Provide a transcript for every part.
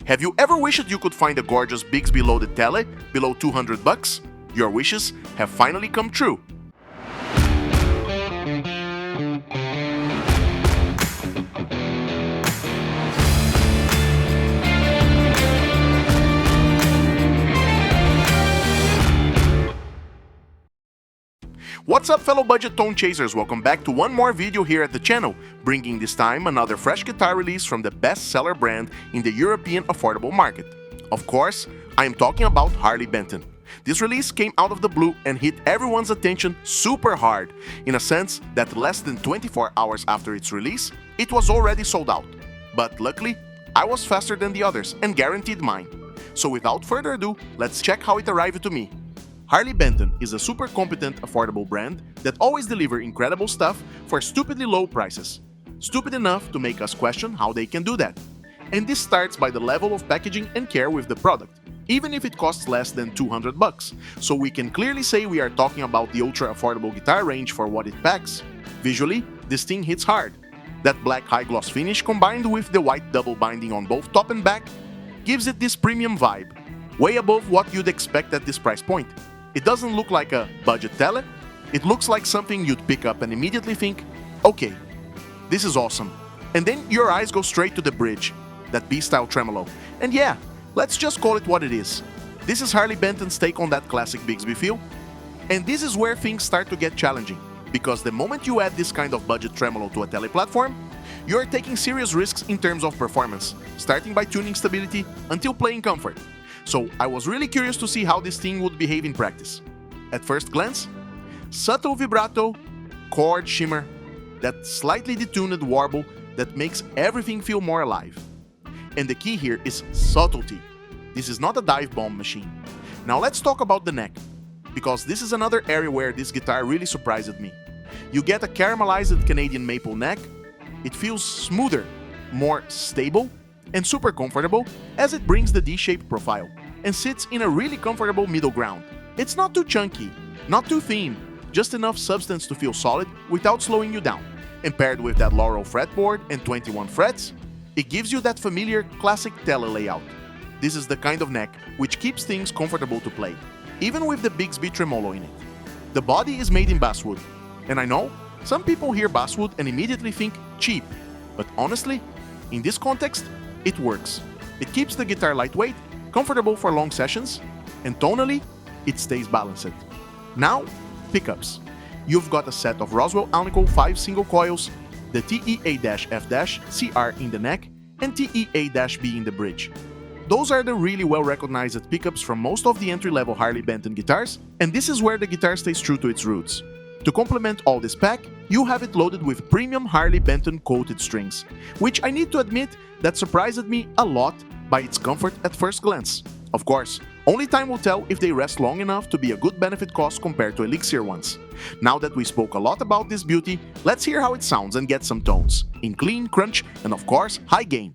Have you ever wished you could find a gorgeous Bigsby loaded Tele below 200 bucks? Your wishes have finally come true. What's up, fellow budget tone chasers? Welcome back to one more video here at the channel, bringing this time another fresh guitar release from the best-seller brand in the European affordable market. Of course, I am talking about Harley Benton. This release came out of the blue and hit everyone's attention super hard, in a sense that less than 24 hours after its release, it was already sold out. But luckily, I was faster than the others and guaranteed mine. So without further ado, let's check how it arrived to me. Harley Benton is a super competent, affordable brand that always delivers incredible stuff for stupidly low prices. Stupid enough to make us question how they can do that. And this starts by the level of packaging and care with the product, even if it costs less than 200 bucks. So we can clearly say we are talking about the ultra affordable guitar range for what it packs. Visually, this thing hits hard. That black high gloss finish combined with the white double binding on both top and back gives it this premium vibe, way above what you'd expect at this price point. It doesn't look like a budget Tele, it looks like something you'd pick up and immediately think, okay, this is awesome. And then your eyes go straight to the bridge, that B-style tremolo. And yeah, let's just call it what it is. This is Harley Benton's take on that classic Bigsby feel. And this is where things start to get challenging, because the moment you add this kind of budget tremolo to a Tele platform, you are taking serious risks in terms of performance, starting by tuning stability until playing comfort. So I was really curious to see how this thing would behave in practice. At first glance, subtle vibrato, chord shimmer, that slightly detuned warble that makes everything feel more alive. And the key here is subtlety. This is not a dive bomb machine. Now let's talk about the neck, because this is another area where this guitar really surprised me. You get a caramelized Canadian maple neck. It feels smoother, more stable, and super comfortable as it brings the D-shaped profile and sits in a really comfortable middle ground. It's not too chunky, not too thin, just enough substance to feel solid without slowing you down. And paired with that Laurel fretboard and 21 frets, it gives you that familiar classic Tele layout. This is the kind of neck which keeps things comfortable to play, even with the Bigsby tremolo in it. The body is made in basswood, and I know some people hear basswood and immediately think cheap, but honestly, in this context, it works. It keeps the guitar lightweight, comfortable for long sessions, and tonally, it stays balanced. Now, pickups. You've got a set of Roswell Alnico 5 single coils, the TE-A-F-CR in the neck, and TE-A-B in the bridge. Those are the really well-recognized pickups from most of the entry-level Harley Benton guitars, and this is where the guitar stays true to its roots. To complement all this pack, you have it loaded with premium Harley Benton coated strings, which I need to admit that surprised me a lot by its comfort at first glance. Of course, only time will tell if they rest long enough to be a good benefit cost compared to Elixir ones. Now that we spoke a lot about this beauty, let's hear how it sounds and get some tones, in clean, crunch, and of course, high gain.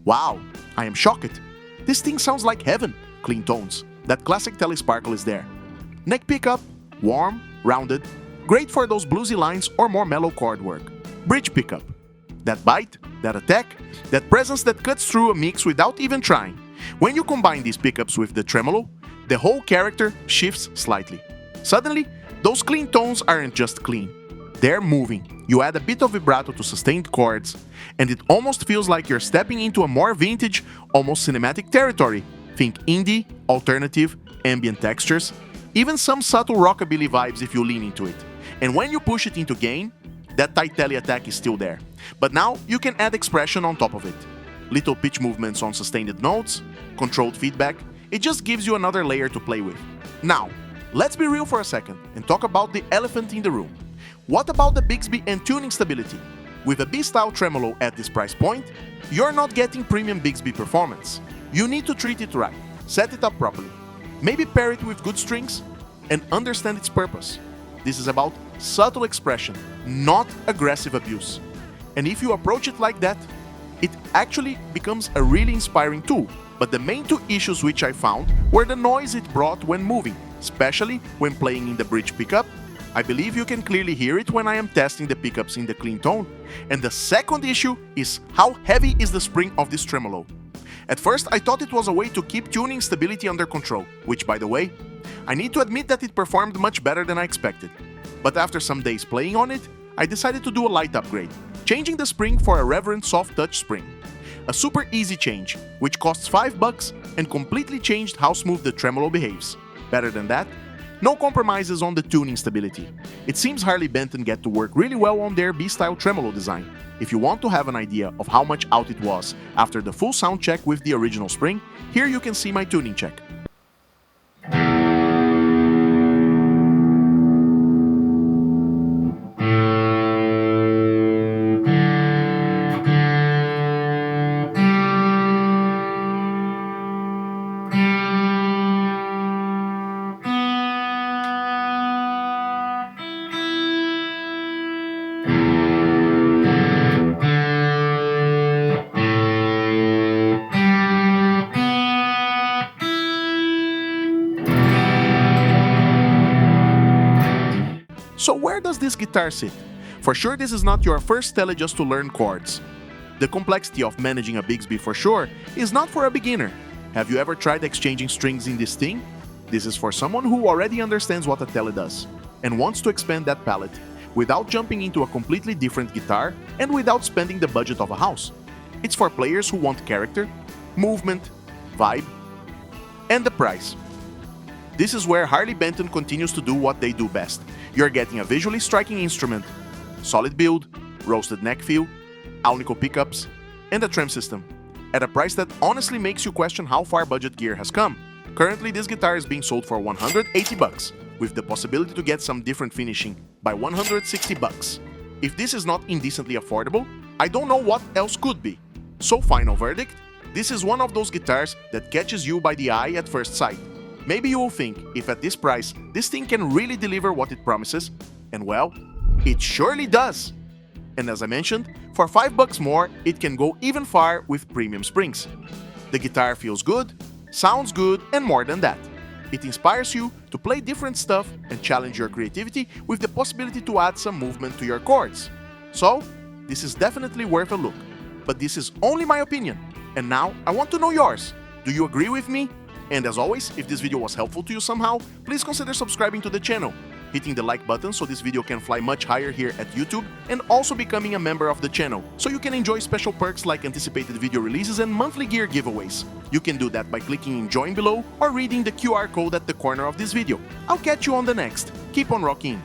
Wow, I am shocked. This thing sounds like heaven. Clean tones. That classic Tele sparkle is there. Neck pickup, warm, rounded, great for those bluesy lines or more mellow chord work. Bridge pickup. That bite, that attack, that presence that cuts through a mix without even trying. When you combine these pickups with the tremolo, the whole character shifts slightly. Suddenly, those clean tones aren't just clean. They're moving. You add a bit of vibrato to sustained chords, and it almost feels like you're stepping into a more vintage, almost cinematic territory. Think indie, alternative, ambient textures, even some subtle rockabilly vibes if you lean into it. And when you push it into gain, that tight tele attack is still there. But now you can add expression on top of it. Little pitch movements on sustained notes, controlled feedback, it just gives you another layer to play with. Now, let's be real for a second and talk about the elephant in the room. What about the Bigsby and tuning stability? With a B-style tremolo at this price point, you're not getting premium Bigsby performance. You need to treat it right, set it up properly, maybe pair it with good strings, and understand its purpose. This is about subtle expression, not aggressive abuse. And if you approach it like that, it actually becomes a really inspiring tool. But the main two issues which I found were the noise it brought when moving, especially when playing in the bridge pickup. I believe you can clearly hear it when I am testing the pickups in the clean tone. And the second issue is how heavy is the spring of this tremolo. At first I thought it was a way to keep tuning stability under control, which by the way, I need to admit that it performed much better than I expected. But after some days playing on it, I decided to do a light upgrade, changing the spring for a Reverend soft touch spring. A super easy change, which costs $5 and completely changed how smooth the tremolo behaves. Better than that, no compromises on the tuning stability. It seems Harley Benton get to work really well on their B-style tremolo design. If you want to have an idea of how much out it was after the full sound check with the original spring, here you can see my tuning check. So where does this guitar sit? For sure, this is not your first Tele just to learn chords. The complexity of managing a Bigsby for sure is not for a beginner. Have you ever tried exchanging strings in this thing? This is for someone who already understands what a Tele does and wants to expand that palette without jumping into a completely different guitar and without spending the budget of a house. It's for players who want character, movement, vibe, and the price. This is where Harley Benton continues to do what they do best. You're getting a visually striking instrument, solid build, roasted neck feel, Alnico pickups, and a trem system, at a price that honestly makes you question how far budget gear has come. Currently, this guitar is being sold for $180, with the possibility to get some different finishing by $160. If this is not indecently affordable, I don't know what else could be. So final verdict, this is one of those guitars that catches you by the eye at first sight. Maybe you will think, if at this price, this thing can really deliver what it promises, and well, it surely does! And as I mentioned, for $5 more, it can go even far with premium springs. The guitar feels good, sounds good, and more than that. It inspires you to play different stuff and challenge your creativity with the possibility to add some movement to your chords. So, this is definitely worth a look. But this is only my opinion, and now I want to know yours. Do you agree with me? And as always, if this video was helpful to you somehow, please consider subscribing to the channel, hitting the like button so this video can fly much higher here at YouTube, and also becoming a member of the channel, so you can enjoy special perks like anticipated video releases and monthly gear giveaways. You can do that by clicking in join below or reading the QR code at the corner of this video. I'll catch you on the next. Keep on rocking!